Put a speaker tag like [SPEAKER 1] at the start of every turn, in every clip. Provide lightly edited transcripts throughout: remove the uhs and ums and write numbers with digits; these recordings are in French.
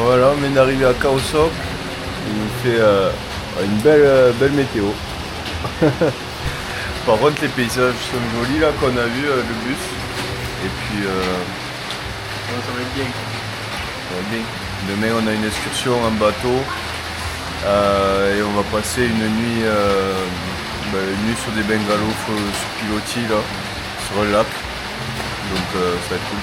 [SPEAKER 1] Voilà, on vient d'arriver à Kaosok. Il nous fait une belle météo. Par contre, les paysages sont jolis là qu'on a vu le bus. Et puis, ça va être bien. Ça va être bien. Demain, on a une excursion en bateau et on va passer une nuit sur des bungalows sur pilotis là, sur un lac. Donc, ça va être cool.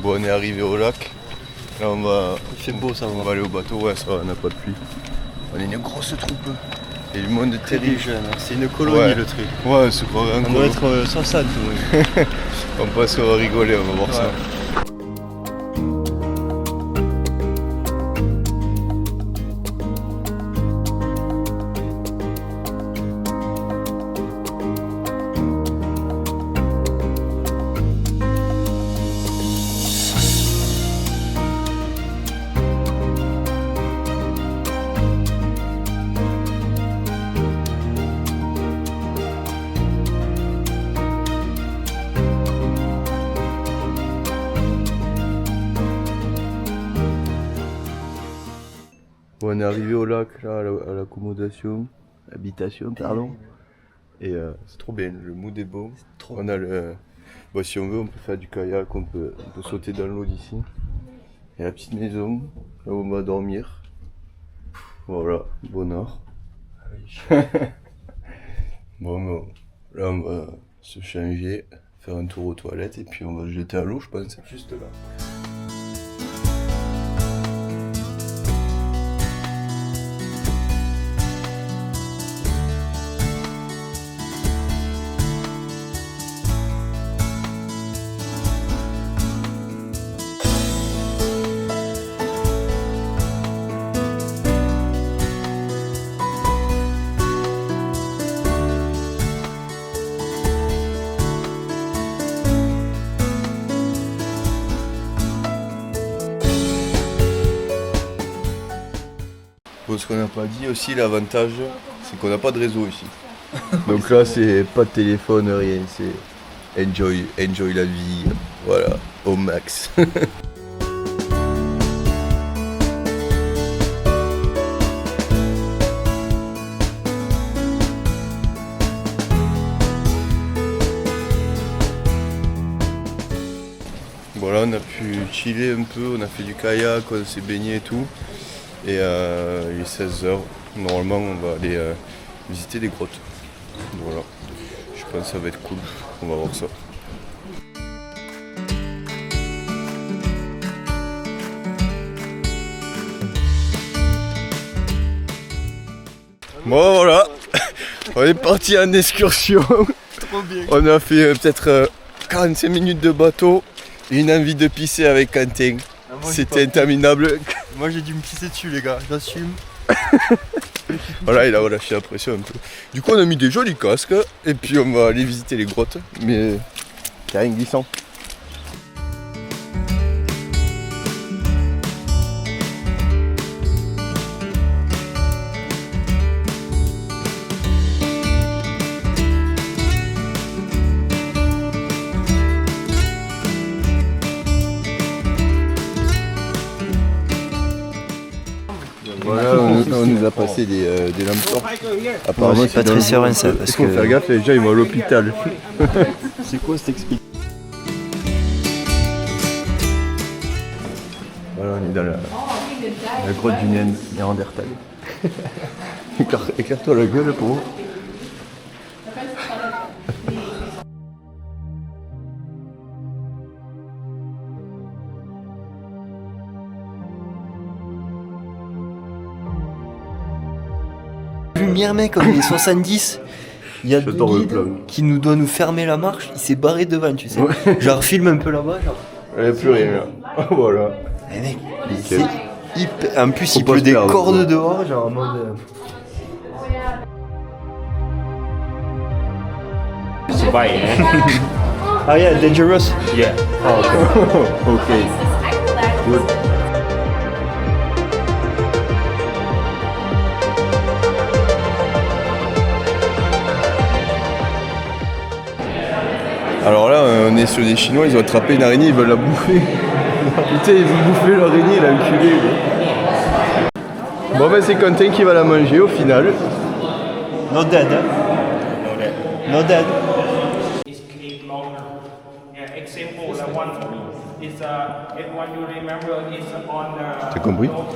[SPEAKER 1] Bon, on est arrivé au lac. Là, il fait beau, ça va. On va aller au bateau. Ouais, ça va, on n'a pas de pluie. On est une grosse troupe. Et le monde est terrible.
[SPEAKER 2] C'est une colonie le truc.
[SPEAKER 1] Ouais, c'est pas vrai.
[SPEAKER 2] On doit être 60. Oui.
[SPEAKER 1] On passe, on va rigoler, on va voir ça. Bon, on est arrivé au lac, là, à l'accommodation, habitation, pardon. Et c'est trop bien, le mood est beau. On a bon, si on veut, on peut faire du kayak, on peut sauter dans l'eau d'ici. Et la petite maison, là où on va dormir. Voilà, bonheur. Bon, là on va se changer, faire un tour aux toilettes et puis on va se jeter à l'eau, je pense, juste là. Bon, ce qu'on n'a pas dit aussi, l'avantage, c'est qu'on n'a pas de réseau ici. Donc là, c'est pas de téléphone, rien, c'est enjoy la vie, voilà, au max. Voilà, on a pu chiller un peu, on a fait du kayak, on s'est baigné et tout. Et il est 16h, normalement on va aller visiter des grottes. Voilà, je pense que ça va être cool, on va voir ça. Bon voilà, on est parti en excursion.
[SPEAKER 2] Trop bien.
[SPEAKER 1] On a fait peut-être 45 minutes de bateau et une envie de pisser avec Quentin. C'était interminable.
[SPEAKER 2] Moi j'ai dû me pisser dessus les gars, j'assume.
[SPEAKER 1] Voilà, il a relâché la pression un peu. Du coup on a mis des jolis casques et puis on va aller visiter les grottes. Mais terrain glissant. Voilà, on nous a passé des lampes torches. Apparemment,
[SPEAKER 3] c'est pas très serein ça parce que.
[SPEAKER 1] Faut faire gaffe, les gens ils vont à l'hôpital.
[SPEAKER 2] C'est quoi cette explication?
[SPEAKER 1] Voilà, on est dans la grotte du Néandertal. Éclaire-toi la gueule, pauvre.
[SPEAKER 3] Lumière mec, on est 70. Il y a le
[SPEAKER 1] J'adore le
[SPEAKER 3] guide
[SPEAKER 1] plan.
[SPEAKER 3] qui nous doit nous fermer la marche, il s'est barré devant, tu sais. Genre filme un peu là-bas, genre.
[SPEAKER 1] Il n'y a plus rien là. Voilà.
[SPEAKER 3] Eh mec,
[SPEAKER 1] Nickel.
[SPEAKER 3] c'est hyper... En plus
[SPEAKER 1] Faut
[SPEAKER 3] il
[SPEAKER 1] pas
[SPEAKER 3] pleut
[SPEAKER 1] se
[SPEAKER 3] des
[SPEAKER 1] perdre,
[SPEAKER 3] cordes
[SPEAKER 1] quoi.
[SPEAKER 3] dehors, genre en mode...
[SPEAKER 4] Survive, eh?
[SPEAKER 2] Ah yeah, dangerous.
[SPEAKER 4] Yeah.
[SPEAKER 1] Ok. Good. Alors là, on est sur des Chinois, ils ont attrapé une araignée, ils veulent la bouffer. Putain, ils veulent bouffer l'araignée, l'enculé. Bon ben c'est Quentin qui va la manger au final.
[SPEAKER 2] Not dead, hein? Not dead.
[SPEAKER 5] It's create longer. Yeah, example, the one is if one you remember is on the
[SPEAKER 1] T'as compris?
[SPEAKER 5] Thailand.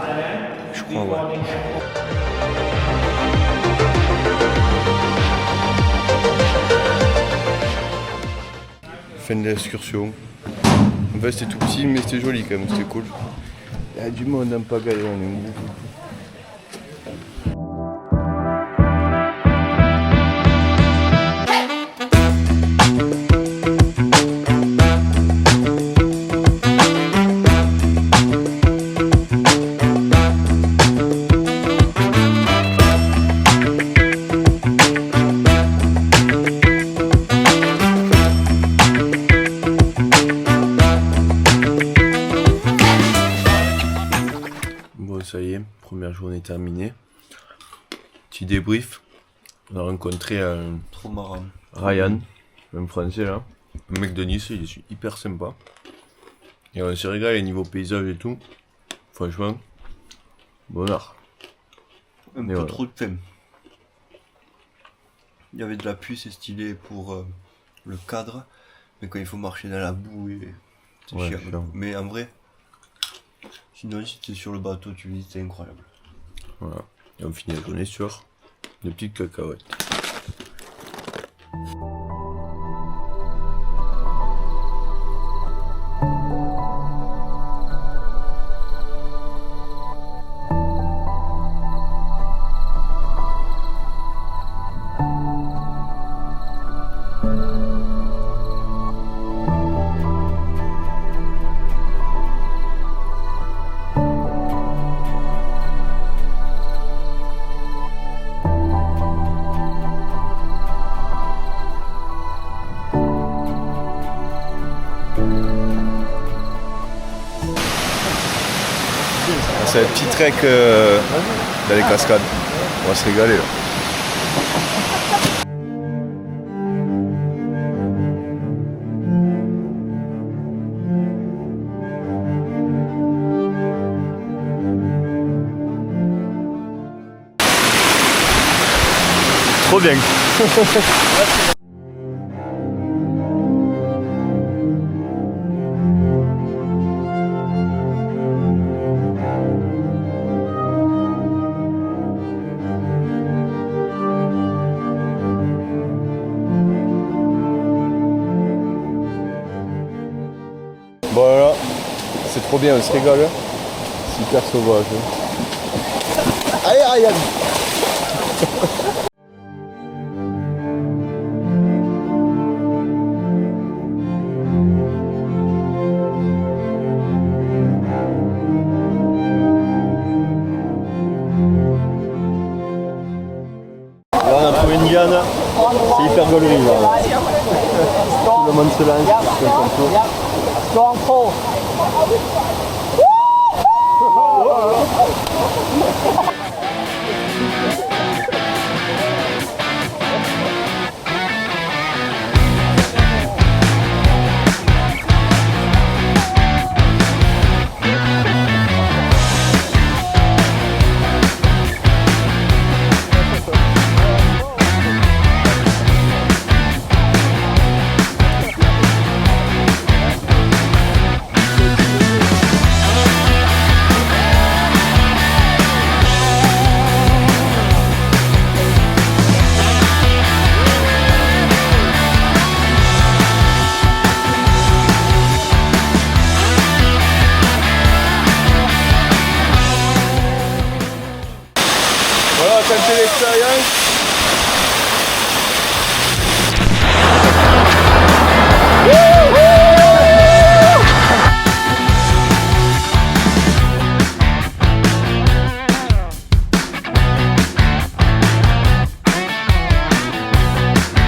[SPEAKER 3] Je crois, ouais.
[SPEAKER 1] Fin de l'excursion. En fait c'était tout petit mais c'était joli quand même, c'était cool. Il y a du monde en pagaille, on est beaucoup. Bon ça y est, première journée terminée. Petit débrief. On a rencontré
[SPEAKER 3] Trop marrant.
[SPEAKER 1] Ryan, même français là. Un mec de Nice, il est hyper sympa. Et on s'est régalé niveau paysage et tout. Franchement, bon art.
[SPEAKER 3] Un
[SPEAKER 1] Et
[SPEAKER 3] peu
[SPEAKER 1] voilà.
[SPEAKER 3] trop de femme. Il y avait de la pluie, c'est stylé pour le cadre. Mais quand il faut marcher dans la boue, c'est
[SPEAKER 1] Ouais,
[SPEAKER 3] chiant.
[SPEAKER 1] chiant.
[SPEAKER 3] Mais en vrai, sinon si t'es sur le bateau, tu dis c'est incroyable.
[SPEAKER 1] Voilà. Et on finit la journée sur des petites cacahuètes. C'est un petit trek dans les cascades. On va se régaler là.
[SPEAKER 2] Trop bien.
[SPEAKER 1] Bon voilà, c'est trop bien, on se régale. C'est hyper sauvage. Allez Ryan.
[SPEAKER 2] Là on a trouvé une liane. C'est hyper gaulerie là. Tout le monde se lance. C'est un complot.
[SPEAKER 1] Voilà, tenter l'expérience.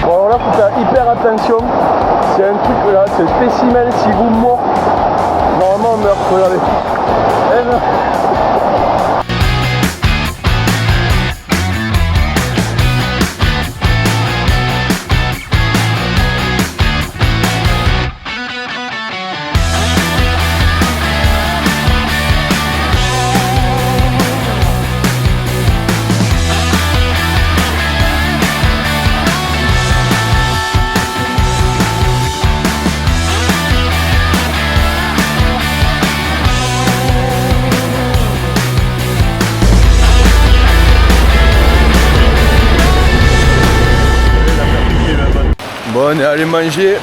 [SPEAKER 1] Bon alors là faut faire hyper attention. C'est un truc là, c'est un spécimen, si vous mord, normalement on meurt, regardez. on est allé manger.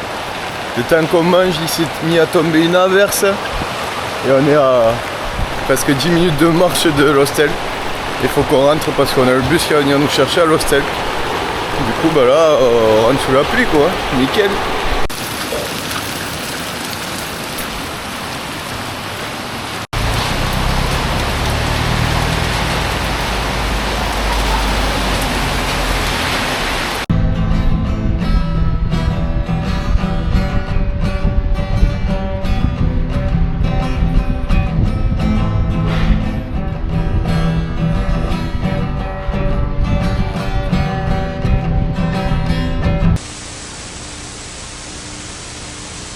[SPEAKER 1] Le temps qu'on mange, il s'est mis à tomber une averse. Et on est à presque 10 minutes de marche de l'hostel. Il faut qu'on rentre parce qu'on a le bus qui va venir nous chercher à l'hostel. Du coup, bah là, on rentre sous la pluie, quoi. Nickel.